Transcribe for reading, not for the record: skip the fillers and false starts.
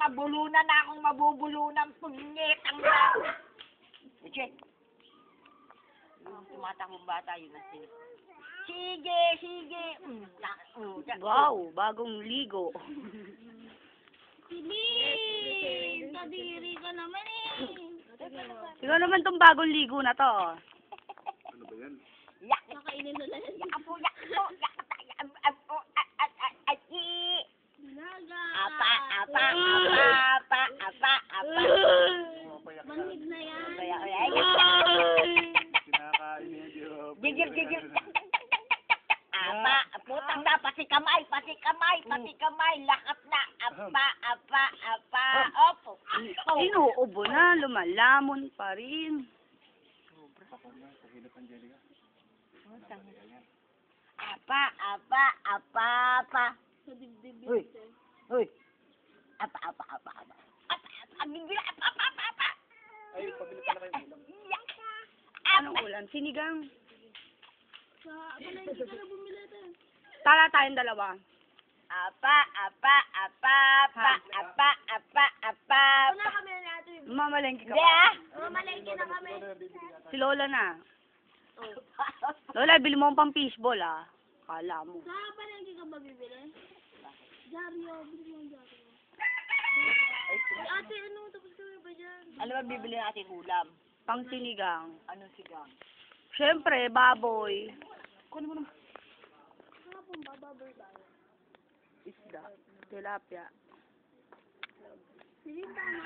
mabulunan na akong mabubulunan. Punyetang na. Sige. Yung tumatakong bata, yun na sila. Sige, sige. Wow, bagong ligo. Bilis! Kadiri ka naman eh. Ikaw naman tong bagong ligo na to. Yak. Makainin na lang. Yak po, yak po, yak po, yak po, Naga! apa, apa, apa, apa, apa. Manhid na yan. Kaya, gigil, gigil. Apa, putang na, pati kamay, lahat na. Apa, apa, apa, opo. Inuubo na, lumalamon pa rin. Apa, apa, apa, apa. Sa dibdib Uy. yun. Uy. Apa, apa, apa, apa. Apa, apa, gigil, apa, apa, apa, apa. Ay, pabili pala kayo ulam. Anong ulam? Sinigang. Sa palengke ka na bumili ito. Tara tayong dalawa. Apa, apa, apa, apa, apa, apa, apa. Una kami na natin. Mamalengke ka Hindi pa. ah. Malengke na kami. Si Lola na. Lola, bili mo ang pang fishball ah. Kala mo. Sa palengke ka ba bibili? Dario, bili mo ang Dario. Ay, ate, ano? Tapos kami pa dyan. Ano ba bibili natin ulam? Pang sinigang. Anong sigang? Siyempre, baboy. Kapong bababay tayo. Isda. Tilapia. Hindi tama.